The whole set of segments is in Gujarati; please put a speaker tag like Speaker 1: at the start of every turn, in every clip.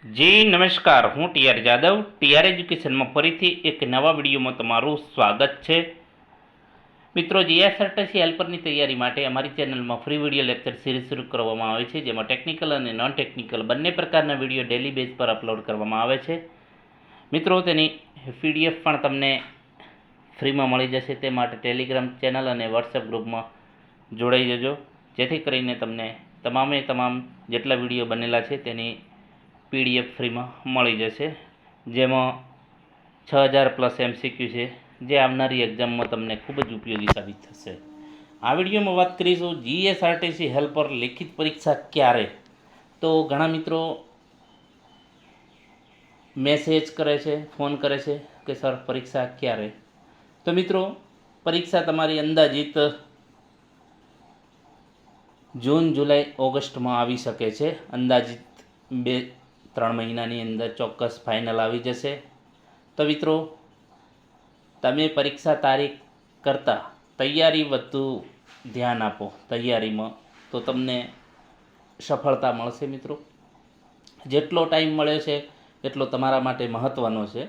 Speaker 1: જી નમસ્કાર, હું ટીઆર જાદવ ટીઆર એજ્યુકેશનમાં ફરીથી એક નવા વિડીયોમાં તમારું સ્વાગત છે. મિત્રો, જીએસઆરટીસી હેલ્પરની તૈયારી માટે અમારી ચેનલમાં ફ્રી વિડીયો લેક્ચર સિરીઝ શરૂ કરવામાં આવે છે, જેમાં ટેકનિકલ અને નોન ટેકનિકલ બંને પ્રકારના વિડીયો ડેલી બેઝ પર અપલોડ કરવામાં આવે છે. મિત્રો, તેની પીડીએફ પણ તમને ફ્રીમાં મળી જશે. તે માટે ટેલિગ્રામ ચેનલ અને વોટ્સએપ ગ્રુપમાં જોડાઈ જજો, જેથી કરીને તમને તમામ જેટલા વિડીયો બનેલા છે તેની પીડીએફ ફ્રીમાં મળી જશે, જેમાં 6000+ MCQ છે, જે આવનારી એક્ઝામમાં તમને ખૂબ જ ઉપયોગી સાબિત થશે. આ વિડીયોમાં વાત કરીશું જીએસઆરટીસી હેલ્પર લેખિત પરીક્ષા ક્યારે. તો ઘણા મિત્રો મેસેજ કરે છે, ફોન કરે છે કે સર પરીક્ષા ક્યારે. તો મિત્રો, પરીક્ષા તમારી અંદાજિત જૂન, જુલાઈ, ઓગસ્ટમાં આવી શકે છે. અંદાજિત 2-3 મહિનાની અંદર ચોક્કસ ફાઇનલ આવી જશે. તો મિત્રો, તમે પરીક્ષા તારીખ કરતાં તૈયારી વધુ ધ્યાન આપો તૈયારીમાં, તો તમને સફળતા મળશે. મિત્રો, જેટલો ટાઈમ મળ્યો છે એટલો તમારા માટે મહત્ત્વનો છે.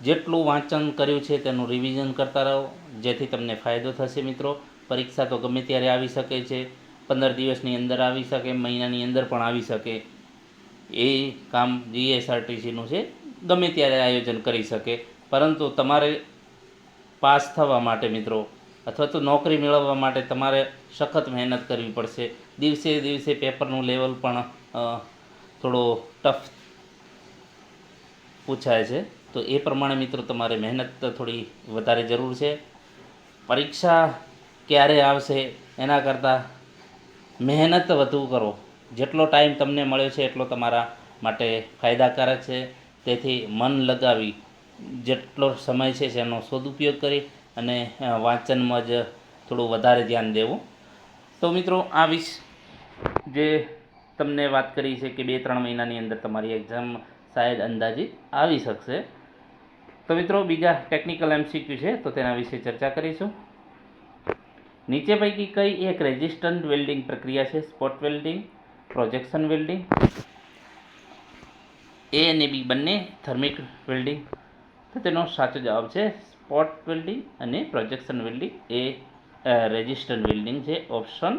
Speaker 1: જેટલું વાંચન કર્યું છે તેનું રિવિઝન કરતા રહો, જેથી તમને ફાયદો થશે. મિત્રો, પરીક્ષા તો ગમે ત્યારે આવી શકે છે. 15 દિવસની અંદર આવી શકે, મહિનાની અંદર પણ આવી શકે. એ કામ જીએસઆરટીસીનું છે, ગમે ત્યારે આયોજન કરી શકે. પરંતુ તમારે પાસ થવા માટે મિત્રો, અથવા તો નોકરી મેળવવા માટે તમારે સખત મહેનત કરવી પડશે. દિવસે દિવસે પેપરનું લેવલ પણ થોડો ટફ પૂછાય છે. તો એ પ્રમાણે મિત્રો તમારે મહેનત થોડી વધારે જરૂર છે. પરીક્ષા ક્યારે આવશે એના કરતાં મહેનત વધુ કરો. જેટલો ટાઈમ તમને મળ્યો છે એટલો તમારા માટે ફાયદાકારક છે. તેથી મન લગાવી જેટલો સમય છે તેનો સદુપયોગ કરી અને વાંચનમાં જ થોડું વધારે ધ્યાન દેવું. તો મિત્રો, આ જે તમને વાત કરી છે કે 2-3 મહિનાની અંદર તમારી એક્ઝામ શાયદ અંદાજિત આવી શકશે. તો મિત્રો, બીજા ટેકનિકલ MCQ છે, તો તેના વિશે ચર્ચા કરીશું. નીચે પૈકી કઈ એક રેઝિસ્ટન્ટ વેલ્ડિંગ પ્રક્રિયા છે? Spot welding, projection welding. A અને બી બંને થર્મિક વેલ્ડિંગ. તો તેનો સાચો જવાબ છે સ્પોટ વેલ્ડિંગ અને પ્રોજેક્શન વેલ્ડિંગ એ રેઝિસ્ટન્ટ વેલ્ડિંગ છે. ઓપ્શન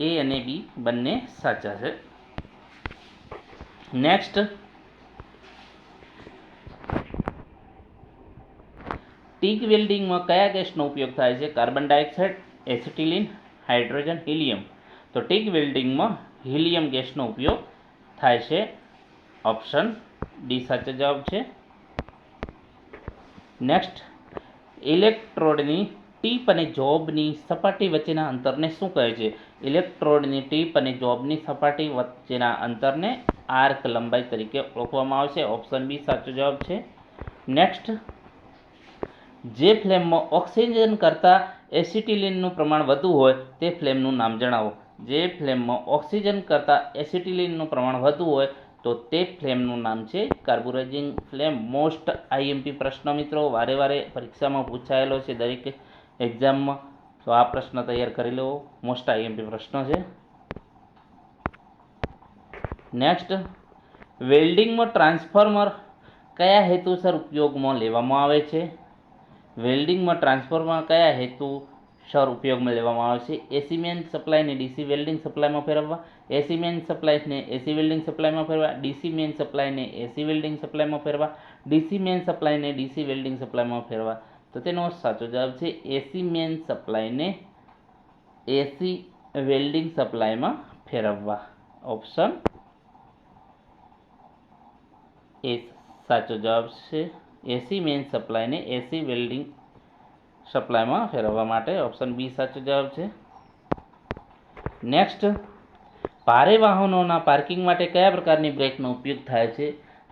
Speaker 1: એ અને બી બંને સાચા છે. નેક્સ્ટ, ટીક વેલ્ડિંગમાં કયા ગેસનો ઉપયોગ થાય છે? Carbon dioxide, acetylene, hydrogen, helium. તો ટીક વેલ્ડિંગમાં હિલિયમ ગેસનો ઉપયોગ થાય છે. ઓપ્શન ડી સાચો જવાબ છે. નેક્સ્ટ, ઇલેક્ટ્રોડની ટીપ અને જોબની સપાટી વચ્ચેના અંતરને શું કહે છે? ઇલેક્ટ્રોડની ટીપ અને જોબની સપાટી વચ્ચેના અંતરને આર્ક લંબાઈ તરીકે ઓળખવામાં આવે છે. ઓપ્શન બી સાચો જવાબ છે. નેક્સ્ટ, જે ફ્લેમમાં ઓક્સિજન કરતાં એસિટિલિનનું પ્રમાણ વધુ હોય તે ફ્લેમનું નામ જણાવો. જે ફ્લેમમાં ઓક્સિજન કરતાં એસિટિલિનનું પ્રમાણ વધુ હોય તો તે ફ્લેમનું નામ છે કાર્બોરાઇઝિંગ ફ્લેમ. મોસ્ટ આઈએમપી પ્રશ્ન મિત્રો, વારે વારે પરીક્ષામાં પૂછાયેલો છે દરેક એક્ઝામમાં. તો આ પ્રશ્ન તૈયાર કરી લેવો, મોસ્ટ આઈએમપી પ્રશ્ન છે. નેક્સ્ટ, વેલ્ડિંગમાં ટ્રાન્સફોર્મર કયા હેતુસર ઉપયોગમાં લેવામાં આવે છે? વેલ્ડિંગમાં ટ્રાન્સફોર્મર કયા હેતુસર ઉપયોગમાં લેવામાં આવે છે? એસી મેઇન સપ્લાયને ડીસી વેલ્ડિંગ સપ્લાયમાં ફેરવવા, એસી મેઇન સપ્લાયને એસી વેલ્ડિંગ સપ્લાયમાં ફેરવવા, ડીસી મેઇન સપ્લાયને એસી વેલ્ડિંગ સપ્લાયમાં ફેરવવા, ડીસી મેઇન સપ્લાયને ડીસી વેલ્ડિંગ સપ્લાયમાં ફેરવવા. તો તેનો સાચો જવાબ છે એસી મેઇન સપ્લાયને એસી વેલ્ડિંગ સપ્લાયમાં ફેરવવા. ઓપ્શન એ સાચો જવાબ છે. એસી મેઇન સપ્લાયને એસી વેલ્ડિંગ સપ્લાયમાં ફેરવવા માટે ઓપ્શન બી સાચો જવાબ છે. નેક્સ્ટ, ભારે વાહનોના પાર્કિંગ માટે કયા પ્રકારની બ્રેકનો ઉપયોગ થાય છે?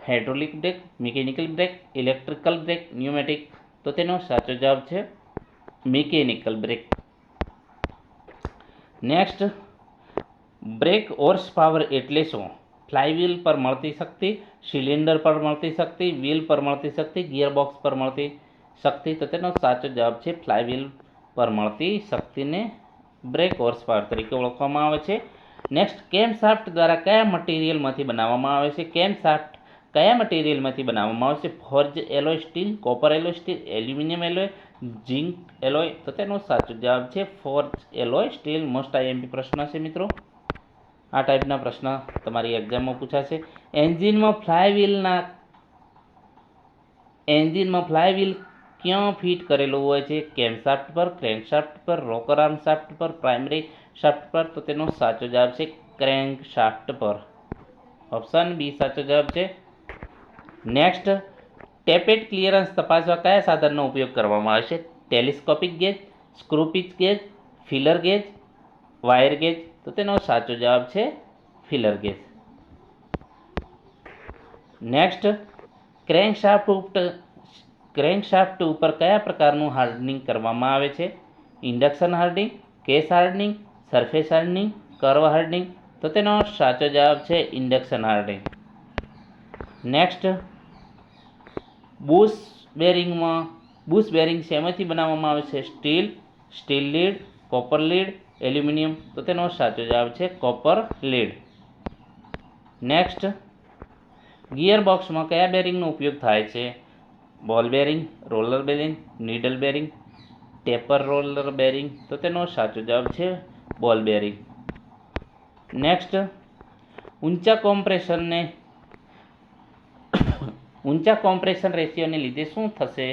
Speaker 1: Hydraulic brake, mechanical brake, electrical brake, pneumatic. તો તેનો સાચો જવાબ છે mechanical brake. Next, brake horse power એટલે શું? ફ્લાયવ્હીલ પર મળતી શક્તિ, સિલિન્ડર પર મળતી શક્તિ, વ્હીલ પર મળતી શક્તિ, ગિયરબોક્સ પર મળતી શક્તિ. તો તેનો સાચો જવાબ છે ફ્લાયવ્હીલ પર મળતી શક્તિને બ્રેક હોર્સ પાવર તરીકે ઓળખવામાં આવે છે. નેક્સ્ટ કેમ શાફ્ટ દ્વારા કયા મટીરિયલમાંથી બનાવવામાં આવે છે? કેમ શાફ્ટ કયા મટીરિયલમાંથી બનાવવામાં આવે છે? Forge alloy steel, copper alloy steel, aluminium alloy, zinc alloy. તો તેનો સાચો જવાબ છે forge alloy steel. Most IMP પ્રશ્ન છે મિત્રો. આ ટાઈપના પ્રશ્ન તમારી એક્ઝામમાં પૂછાશે. એન્જિનમાં ફ્લાયવ્હીલ ક્યાં ફિટ કરેલું હોય છે? કેમ શાફ્ટ પર, ક્રેન્ક શાફ્ટ પર, રોકર આર્મ શાફ્ટ પર, પ્રાઇમરી શાફ્ટ પર. તો તેનો સાચો જવાબ છે ક્રેન્ક શાફ્ટ પર. ઓપ્શન બી સાચો જવાબ છે. નેક્સ્ટ, ટેપેડ ક્લિયરન્સ તપાસવા કયા સાધનનો ઉપયોગ કરવામાં આવે છે? Telescopic gauge, screw pitch gauge, filler gauge, wire gauge. તો તેનો સાચો જવાબ છે ફિલર ગેજ. નેક્સ્ટ, ક્રેન્કશાફ્ટ ઉપર કયા પ્રકારનું હાર્ડનિંગ કરવામાં આવે છે? Induction hardening, case hardening, surface hardening, curve hardening. તો તેનો સાચો જવાબ છે induction hardening. Next, bush bearing શેમાંથી બનાવવામાં આવે છે? Steel, steel lead, copper lead, aluminium. તો તેનો સાચો જવાબ છે કોપર લીડ. નેક્સ્ટ, ગિયર બોક્સમાં કયા બેરિંગનો ઉપયોગ થાય છે? બોલ bearing, roller bearing, needle bearing, taper roller bearing. તો તેનો સાચો જવાબ છે બોલ બેરિંગ. નેક્સ્ટ, ઊંચા કોમ્પ્રેશન રેશિયોને લીધે શું થશે?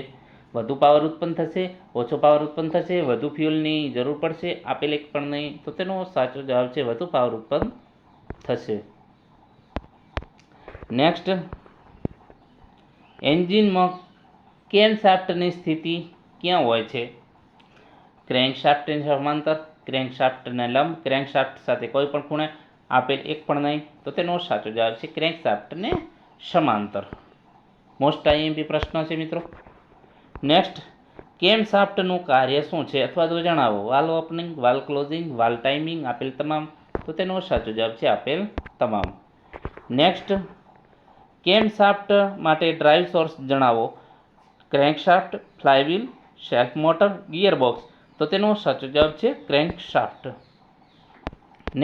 Speaker 1: વધુ પાવર ઉત્પન્ન થશે, ઓછો પાવર ઉત્પન્ન થશે, વધુ ફ્યુઅલની જરૂર પડશે, આપેલ એક પણ નહીં. તો તેનો સાચો જવાબ છે વધુ પાવર ઉત્પન્ન થશે. નેક્સ્ટ, એન્જિનમાં કેમ શાફ્ટની સ્થિતિ ક્યાં હોય છે? ક્રેન્ક શાફ્ટને સમાંતર, ક્રેન્ક શાફ્ટને લંબ, ક્રેન્ક શાફ્ટ સાથે કોઈ પણ ખૂણે, આપેલ એક પણ નહીં. તો તેનો સાચો જવાબ છે ક્રેન્ક શાફ્ટને સમાંતર. મોસ્ટ આઈએમપી પ્રશ્ન છે મિત્રો. નેક્સ્ટ, કેમ શાફ્ટનું કાર્ય શું છે અથવા તો જણાવો. Valve opening, valve closing, valve timing, આપેલ તમામ. તો તેનો સાચો જવાબ છે આપેલ તમામ. નેક્સ્ટ, કેમ શાફ્ટ માટે ડ્રાઇવ સોર્સ જણાવો. Crank shaft, flywheel, self motor, gear box. તો તેનો સાચો જવાબ છે ક્રેન્ક શાફ્ટ.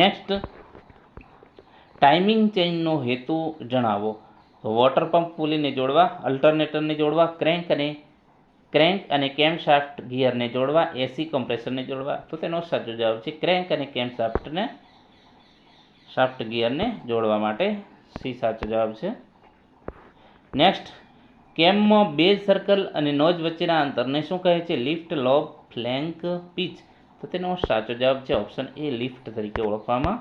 Speaker 1: નેક્સ્ટ, ટાઇમિંગ ચેઇનનો હેતુ જણાવો. વોટર પંપ પુલીને જોડવા, અલ્ટરનેટરને જોડવા, ક્રેન્ક અને કેમ શાફ્ટ ગિયરને જોડવા, એસી કમ્પ્રેસરને જોડવા. તો તેનો સાચો જવાબ છે ક્રેન્ક અને કેમ શાફ્ટ ગિયરને જોડવા માટે. સી સાચો જવાબ છે. નેક્સ્ટ, કેમમાં બેઝ સર્કલ અને નોઝ વચ્ચેના અંતરને શું કહે છે? Lift, lobe, flank, pitch. તો તેનો સાચો જવાબ છે ઓપ્શન એ, લિફ્ટ તરીકે ઓળખવામાં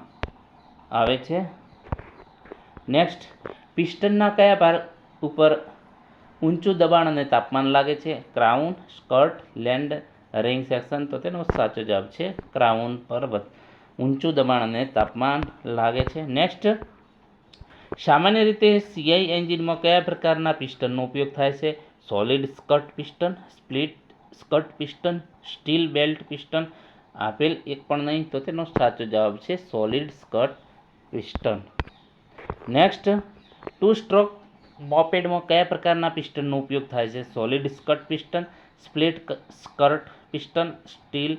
Speaker 1: આવે છે. નેક્સ્ટ, પિસ્ટનના કયા ભાગ ઉપર ઊંચું દબાણ અને તાપમાન લાગે છે? Crown, skirt, land, ring section. તો તેનો સાચો જવાબ છે ક્રાઉન પર ઊંચું દબાણ અને તાપમાન લાગે છે. નેક્સ્ટ, સામાન્ય રીતે સીઆઈ એન્જિનમાં કયા પ્રકારના પિસ્ટનનો ઉપયોગ થાય છે? Solid skirt piston, split skirt piston, steel belt piston, આપેલ એક પણ નહીં. તો તેનો સાચો જવાબ છે solid skirt piston. Next, two stroke મોપેડમાં કયા પ્રકારના પિસ્ટનનો ઉપયોગ થાય છે? Solid skirt piston, split skirt piston, steel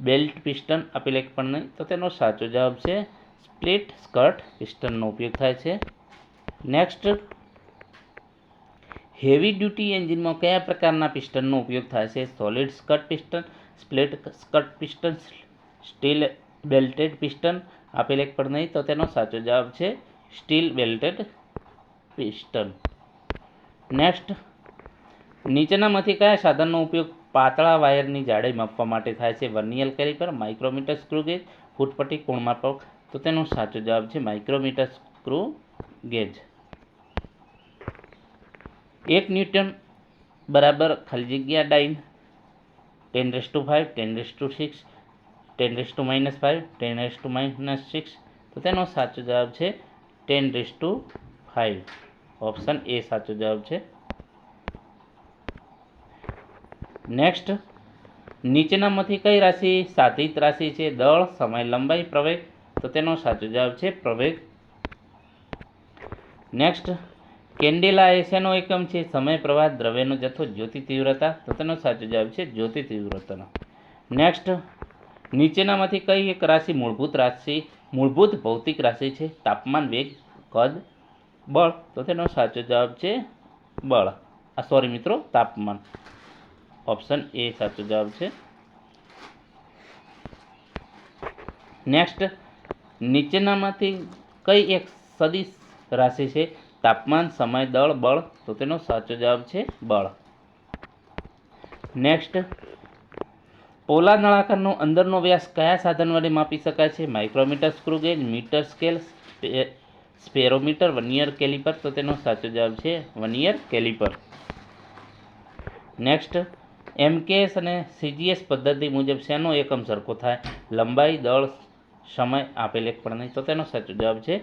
Speaker 1: belt piston, આપેલ એક પણ નહીં. તો તેનો સાચો જવાબ છે સ્પ્લિટ સ્કર્ટ પિસ્ટનનો ઉપયોગ થાય છે. નેક્સ્ટ, હેવી ડ્યુટી એન્જિનમાં કયા પ્રકારના પિસ્ટનનો ઉપયોગ થાય છે? Solid skirt piston, split skirt piston, steel belted piston, આપેલ એક પણ નહીં. તો તેનો સાચો જવાબ છે સ્ટીલ બેલ્ટેડ પિસ્ટન. નેક્સ્ટ, નીચેનામાંથી કયા સાધનનો ઉપયોગ પાતળા વાયરની જાડાઈ માપવા માટે થાય છે? Vernier caliper, micrometer, screw gauge, ફૂટપટ્ટી, કોણ માપક. તો તેનો સાચો જવાબ છે માઇક્રોમીટર સ્ક્રૂ ગેજ. 1 ન્યૂટન બરાબર ખાલી જગ્યા ડાઇન 10⁵, 10⁶, 10⁻⁵, 10⁻⁻⁶. તો તેનો સાચો જવાબ છે 10⁵. ઓપ્શન એ સાચો જવાબ છે. નેક્સ્ટ, નીચેનામાંથી કઈ રાશિ સાધિત રાશિ છે? દળ, સમય, લંબાઈ, પ્રવેગ. તો તેનો સાચો જવાબ છે પ્રવેગ. નેક્સ્ટ, કેન્ડેલા એ શેનો એકમ છે? સમય, પ્રવાહ, દ્રવ્યનો જથ્થો, જ્યોતિ તીવ્રતા. તો તેનો સાચો જવાબ છે જ્યોતિ તીવ્રતાનો. નેક્સ્ટ, નીચેનામાંથી કઈ એક રાશિ મૂળભૂત રાશિ મૂળભૂત ભૌતિક રાશિ છે? તાપમાન, વેગ, કદ, બળ. તો તેનો સાચો જવાબ છે બળ. સોરી મિત્રો, તાપમાન. ઓપ્શન એ સાચો જવાબ છે. નેક્સ્ટ, નીચેનામાંથી કઈ એક સદિશ રાશિ છે? તાપમાન, સમય, દળ, બળ. તો તેનો સાચો જવાબ છે બળ. નેક્સ્ટ, પોલા નળાકારનો અંદરનો વ્યાસ કયા સાધન વડે માપી શકાય છે? Micrometer, screw gauge, metre scale, spherometer, vernier caliper. તો તેનો સાચો જવાબ છે વર્નિયર કેલિપર. નેક્સ્ટ, એમકેએસ અને સીજીએસ પદ્ધતિ મુજબ શેનો એકમ સરખો થાય? લંબાઈ, દળ, સમય. આપેલ એક પણ નહીં. તો તેનો સાચો જવાબ છે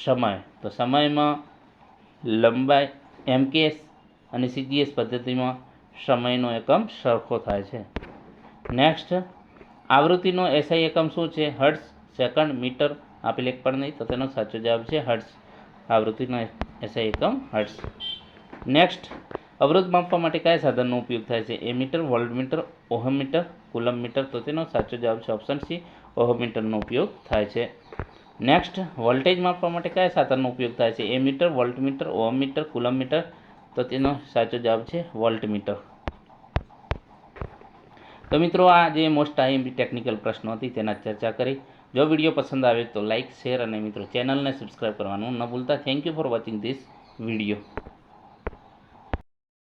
Speaker 1: સમય. તો સમયમાં લંબાઈ, એમકેએસ અને સીજીએસ પદ્ધતિમાં સમયનો એકમ સરખો થાય છે. નેક્સ્ટ, આવૃત્તિનો એસઆઈ એકમ શું છે? Hertz, second, metre. આપેલ એક પણ નહીં. તો તેનો સાચો જવાબ છે હર્ટ્ઝ. આવૃત્તિનો એસઆઈ એકમ હર્ટ્ઝ. નેક્સ્ટ, અવરોધ માપવા માટે કયા સાધનનો ઉપયોગ થાય છે? Ammeter, voltmeter, ohmmeter, coulombmeter. તો તેનો સાચો જવાબ છે ઓપ્શન સી, ઓહમમીટરનો ઉપયોગ થાય છે. નેક્સ્ટ, વોલ્ટેજ માપવા માટે કયા સાધનનો ઉપયોગ થાય છે? Ammeter, voltmeter, ohmmeter, coulombmeter. તો તેનો સાચો જવાબ છે વોલ્ટમીટર. તો મિત્રો, આ જે મોસ્ટ આઈએમપી ટેકનિકલ પ્રશ્નો હતી તેના ચર્ચા કરી. જો વિડીયો પસંદ આવે તો લાઇક, શેર અને મિત્રો ચેનલને સબસ્ક્રાઈબ કરવાનું ન ભૂલતા. Thank you for watching this video.